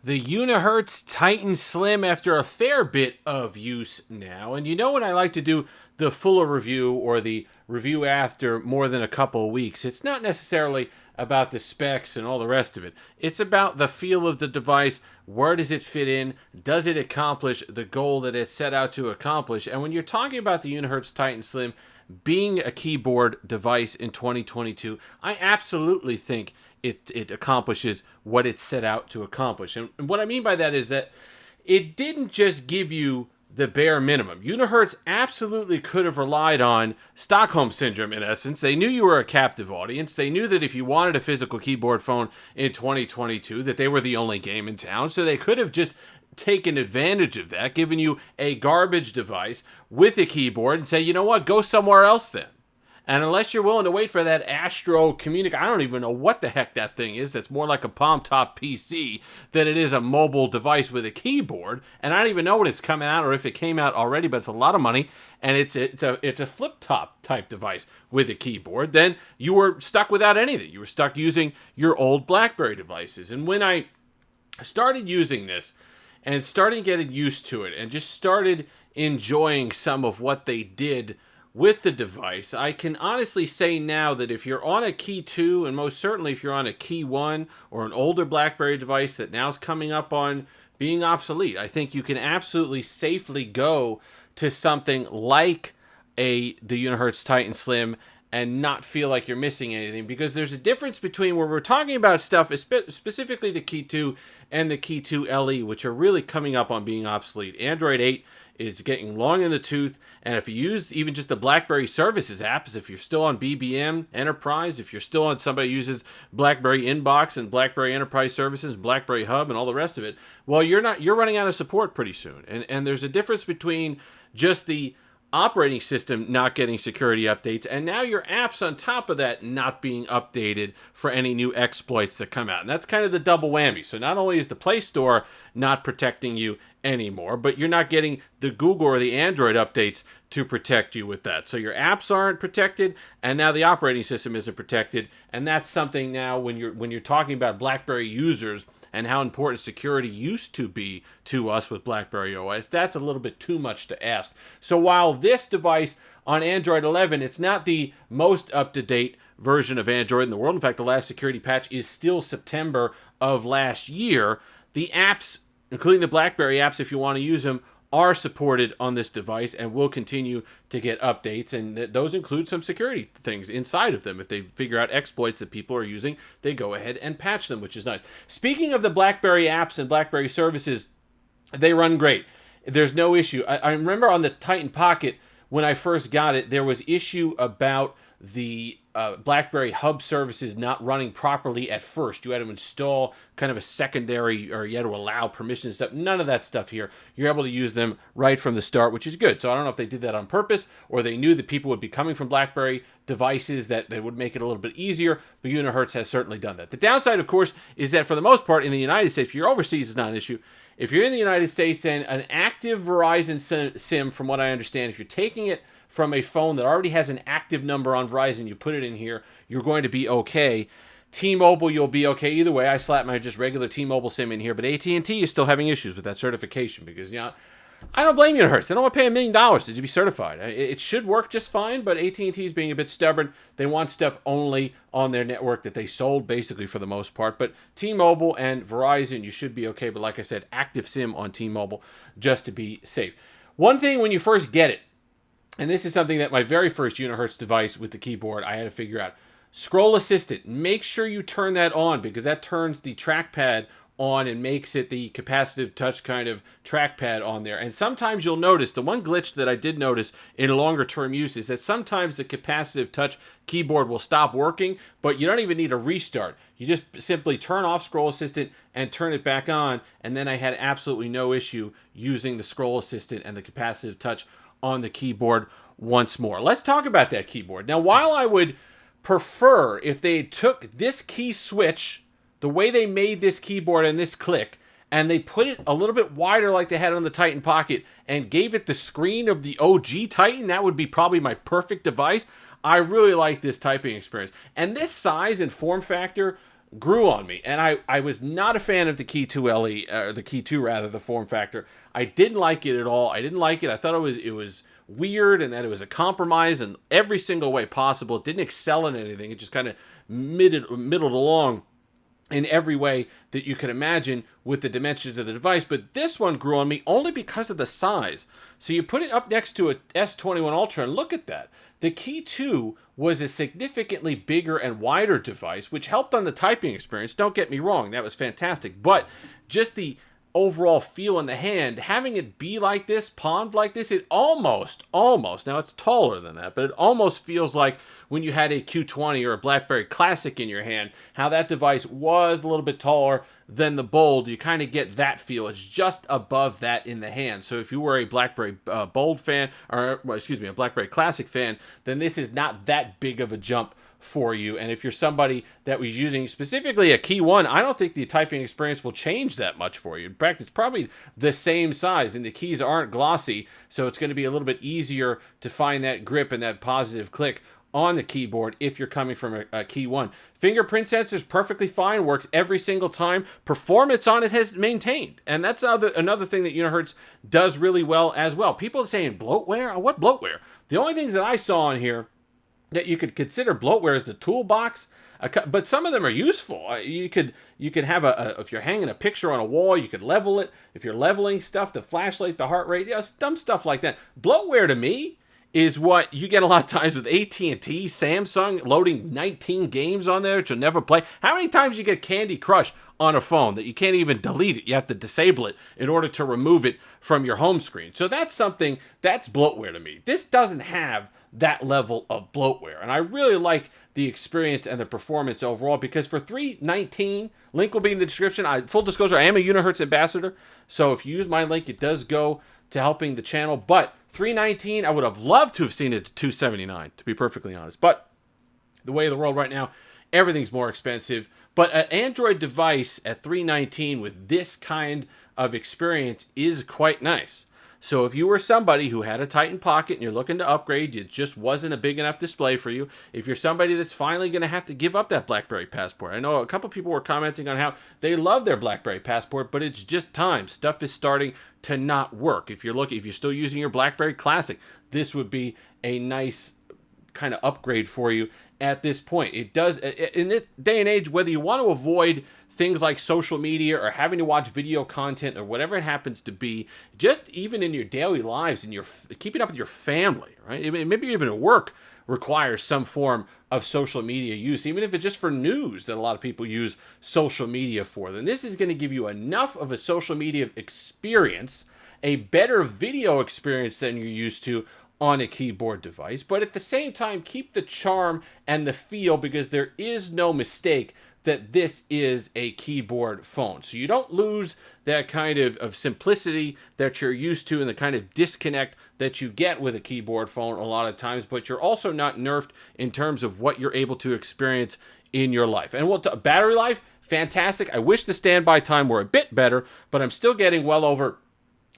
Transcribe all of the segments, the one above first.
The Unihertz Titan Slim after a fair bit of use now. And you know when I like to do the fuller review or the review after more than a couple of weeks, it's not necessarily about the specs and all the rest of it. It's about the feel of the device. Where does it fit in? Does it accomplish the goal that it set out to accomplish? And when you're talking about the Unihertz Titan Slim being a keyboard device in 2022, I absolutely think it accomplishes what it set out to accomplish. And what I mean by that is that it didn't just give you the bare minimum. Unihertz absolutely could have relied on Stockholm Syndrome, in essence. They knew you were a captive audience. They knew that if you wanted a physical keyboard phone in 2022, that they were the only game in town. So they could have just taken advantage of that, given you a garbage device with a keyboard and say, you know what, go somewhere else then. And unless you're willing to wait for that Astro Communica, I don't even know what the heck that thing is. That's more like a palm top PC than it is a mobile device with a keyboard. And I don't even know when it's coming out or if it came out already, but it's a lot of money. And it's a flip top type device with a keyboard. Then you were stuck without anything. You were stuck using your old BlackBerry devices. And when I started using this and started getting used to it and just started enjoying some of what they did with the device, I can honestly say now that if you're on a Key 2, and most certainly if you're on a Key 1 or an older BlackBerry device that now is coming up on being obsolete, I think you can absolutely safely go to something like the Unihertz Titan Slim and not feel like you're missing anything, because there's a difference between where we're talking about stuff, specifically the Key 2 and the Key 2 LE, which are really coming up on being obsolete. Android 8 is getting long in the tooth, and if you use even just the BlackBerry Services apps, if you're still on BBM Enterprise, if you're still on somebody who uses BlackBerry Inbox and BlackBerry Enterprise Services, BlackBerry Hub, and all the rest of it, well, you're running out of support pretty soon. And there's a difference between just the operating system not getting security updates, and now your apps on top of that not being updated for any new exploits that come out. And that's kind of the double whammy. So not only is the Play Store not protecting you anymore, but you're not getting the Google or the Android updates to protect you with that. So your apps aren't protected, and now the operating system isn't protected. And that's something now when you're talking about BlackBerry users and how important security used to be to us with BlackBerry OS, that's a little bit too much to ask. So while this device on Android 11, it's not the most up-to-date version of Android in the world. In fact, the last security patch is still September of last year. The apps, including the BlackBerry apps, if you want to use them, are supported on this device and will continue to get updates, and those include some security things inside of them. If they figure out exploits that people are using, they go ahead and patch them, which is nice. Speaking of the BlackBerry apps and BlackBerry services, they run great. There's no issue. I remember on the Titan Pocket, when I first got it, there was issue about the BlackBerry Hub services not running properly at first. You had to install kind of a secondary, or you had to allow permission stuff. None of that stuff here. You're able to use them right from the start, which is good. So I don't know if they did that on purpose, or they knew that people would be coming from BlackBerry devices that would make it a little bit easier, but Unihertz has certainly done that. The downside, of course, is that for the most part in the United States, if you're overseas, it's not an issue. If you're in the United States, then an active Verizon SIM, from what I understand, if you're taking it from a phone that already has an active number on Verizon, you put it in here, you're going to be okay. T-Mobile, you'll be okay either way. I slapped my just regular T-Mobile SIM in here, but AT&T is still having issues with that certification because, you know, I don't blame Unihertz. They don't want to pay $1 million to be certified. It should work just fine, but AT&T is being a bit stubborn. They want stuff only on their network that they sold, basically, for the most part. But T-Mobile and Verizon, you should be okay. But like I said, active SIM on T-Mobile just to be safe. One thing when you first get it, and this is something that my very first Unihertz device with the keyboard, I had to figure out. Scroll Assistant. Make sure you turn that on, because that turns the trackpad on and makes it the capacitive touch kind of trackpad on there. And sometimes you'll notice, the one glitch that I did notice in longer term use is that sometimes the capacitive touch keyboard will stop working, but you don't even need a restart. You just simply turn off Scroll Assistant and turn it back on, and then I had absolutely no issue using the Scroll Assistant and the capacitive touch on the keyboard once more. Let's talk about that keyboard. Now, while I would prefer if they took this key switch, the way they made this keyboard and this click, and they put it a little bit wider like they had on the Titan Pocket and gave it the screen of the OG Titan, that would be probably my perfect device. I really like this typing experience. And this size and form factor grew on me, and I was not a fan of the Key 2 LE, or the Key 2 rather, the form factor. I didn't like it at all. I didn't like it. I thought it was weird, and that it was a compromise in every single way possible. It didn't excel in anything. It just kind of middled along in every way that you can imagine with the dimensions of the device. But this one grew on me only because of the size. So you put it up next to a S21 Ultra and look at that. The Key 2 was a significantly bigger and wider device, which helped on the typing experience. Don't get me wrong, that was fantastic. But just the overall feel in the hand, having it be like this, palmed like this, it almost, now it's taller than that, but it almost feels like when you had a Q20 or a BlackBerry Classic in your hand, how that device was a little bit taller than the Bold. You kind of get that feel. It's just above that in the hand. So if you were a BlackBerry Bold fan, or excuse me, a BlackBerry Classic fan, then this is not that big of a jump for you. And if you're somebody that was using specifically a Key 1, I don't think the typing experience will change that much for you. In fact, it's probably the same size, and the keys aren't glossy, so it's going to be a little bit easier to find that grip and that positive click on the keyboard if you're coming from a Key 1. Fingerprint sensor is perfectly fine, works every single time. Performance on it has maintained, and that's another thing that Unihertz does really well as well. People are saying bloatware? What bloatware? The only things that I saw on here that you could consider bloatware is the toolbox, but some of them are useful. You could have if you're hanging a picture on a wall, you could level it. If you're leveling stuff, the flashlight, the heart rate, dumb stuff like that. Bloatware to me is what you get a lot of times with AT&T, Samsung, loading 19 games on there that you'll never play. How many times you get Candy Crush on a phone that you can't even delete it? You have to disable it in order to remove it from your home screen. So that's bloatware to me. This doesn't have that level of bloatware, and I really like the experience and the performance overall, because for $319, link will be in the description. Full disclosure, I am a Unihertz ambassador, so if you use my link, it does go to helping the channel. But $319, I would have loved to have seen it to $279, to be perfectly honest. But the way of the world right now, everything's more expensive. But an Android device at $319 with this kind of experience is quite nice. So if you were somebody who had a Titan Pocket and you're looking to upgrade, it just wasn't a big enough display for you. If you're somebody that's finally going to have to give up that BlackBerry Passport. I know a couple people were commenting on how they love their BlackBerry Passport, but it's just time. Stuff is starting to not work. If you're still using your BlackBerry Classic, this would be a nice kind of upgrade for you at this point. It does, in this day and age, whether you want to avoid things like social media or having to watch video content or whatever it happens to be, just even in your daily lives and your keeping up with your family, right? Maybe even at work requires some form of social media use, even if it's just for news that a lot of people use social media for. Then this is going to give you enough of a social media experience, a better video experience than you're used to on a keyboard device, but at the same time keep the charm and the feel, because there is no mistake that this is a keyboard phone. So you don't lose that kind of simplicity that you're used to and the kind of disconnect that you get with a keyboard phone a lot of times, but you're also not nerfed in terms of what you're able to experience in your life. And battery life, fantastic. I wish the standby time were a bit better, but I'm still getting well over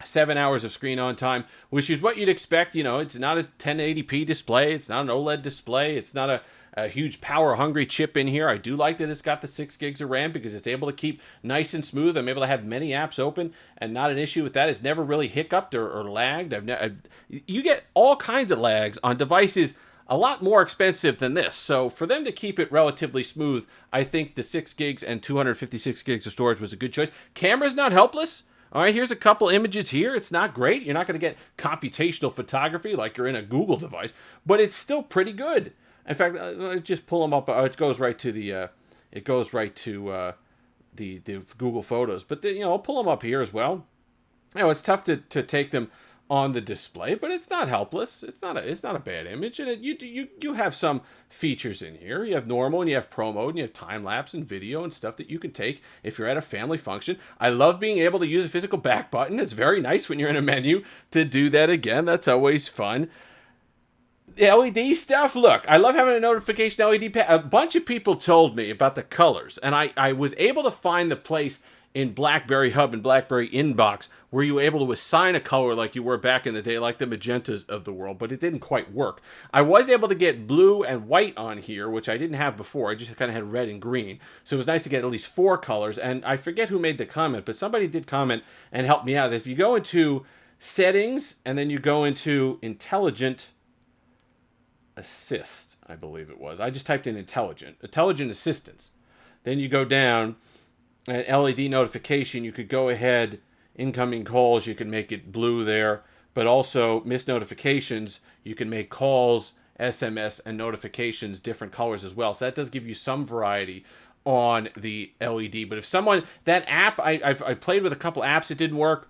7 hours of screen on time, which is what you'd expect. You know, it's not a 1080p display. It's not an OLED display. It's not a huge power-hungry chip in here. I do like that it's got the 6 gigs of RAM because it's able to keep nice and smooth. I'm able to have many apps open and not an issue with that. It's never really hiccuped or lagged. You get all kinds of lags on devices a lot more expensive than this. So for them to keep it relatively smooth, I think the 6 gigs and 256 gigs of storage was a good choice. Camera's not helpless. All right, here's a couple images here. It's not great. You're not going to get computational photography like you're in a Google device, but it's still pretty good. In fact, just pull them up. It goes right to the the Google Photos. But I'll pull them up here as well. It's tough to take them on the display, but it's not helpless. It's not a bad image, and you have some features in here. You have normal, and you have pro mode, and you have time lapse and video and stuff that you can take if you're at a family function. I love being able to use a physical back button. It's very nice when you're in a menu to do that again. That's always fun. The LED stuff, look, I love having a notification LED pad. A bunch of people told me about the colors, and I was able to find the place in BlackBerry Hub and BlackBerry Inbox, were you able to assign a color like you were back in the day, like the magentas of the world, but it didn't quite work. I was able to get blue and white on here, which I didn't have before. I just kind of had red and green. So it was nice to get at least 4 colors. And I forget who made the comment, but somebody did comment and help me out. If you go into settings and then you go into intelligent assist, I believe it was. I just typed in intelligent assistance. Then you go down and LED notification, you could go ahead, incoming calls, you can make it blue there, but also missed notifications, you can make calls, SMS, and notifications different colors as well. So that does give you some variety on the LED. But if someone, that app, I played with a couple apps, it didn't work.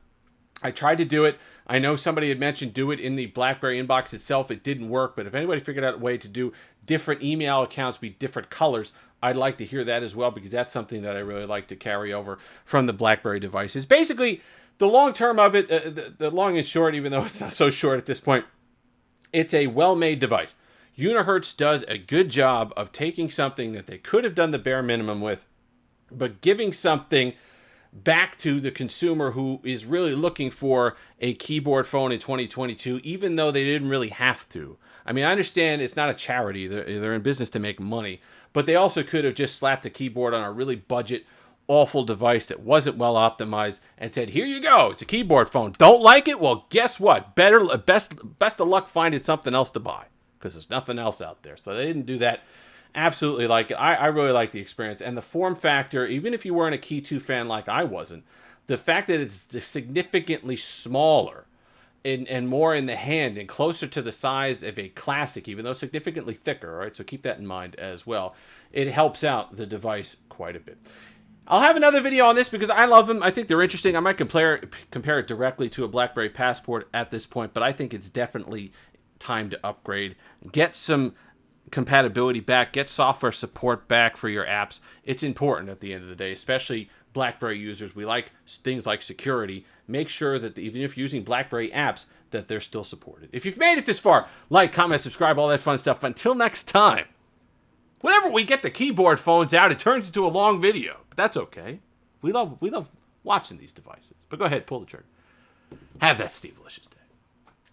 I tried to do it. I know somebody had mentioned do it in the BlackBerry Inbox itself. It didn't work, but if anybody figured out a way to do different email accounts be different colors, I'd like to hear that as well, because that's something that I really like to carry over from the BlackBerry devices. Basically, the long term of it, the long and short, even though it's not so short at this point, it's a well-made device. Unihertz does a good job of taking something that they could have done the bare minimum with, but giving something back to the consumer who is really looking for a keyboard phone in 2022, even though they didn't really have to. I mean, I understand it's not a charity. They're in business to make money, but they also could have just slapped a keyboard on a really budget, awful device that wasn't well optimized and said, here you go, it's a keyboard phone. Don't like it? Well, guess what? Best of luck finding something else to buy, because there's nothing else out there. So they didn't do that. Absolutely like it. I really like the experience. And the form factor, even if you weren't a Key 2 fan like I wasn't, the fact that it's significantly smaller and more in the hand and closer to the size of a classic, even though significantly thicker, all right? So keep that in mind as well. It helps out the device quite a bit. I'll have another video on this because I love them. I think they're interesting. I might compare it directly to a BlackBerry Passport at this point, but I think it's definitely time to upgrade. Get some compatibility back, get software support back for your apps. It's important at the end of the day, especially BlackBerry users. We like things like security. Make sure that even if you're using BlackBerry apps, that they're still supported. If you've made it this far, like, comment, subscribe, all that fun stuff. Until next time, whenever we get the keyboard phones out, it turns into a long video, but that's okay. We love watching these devices. But go ahead, pull the trigger. Have that Steve-licious day.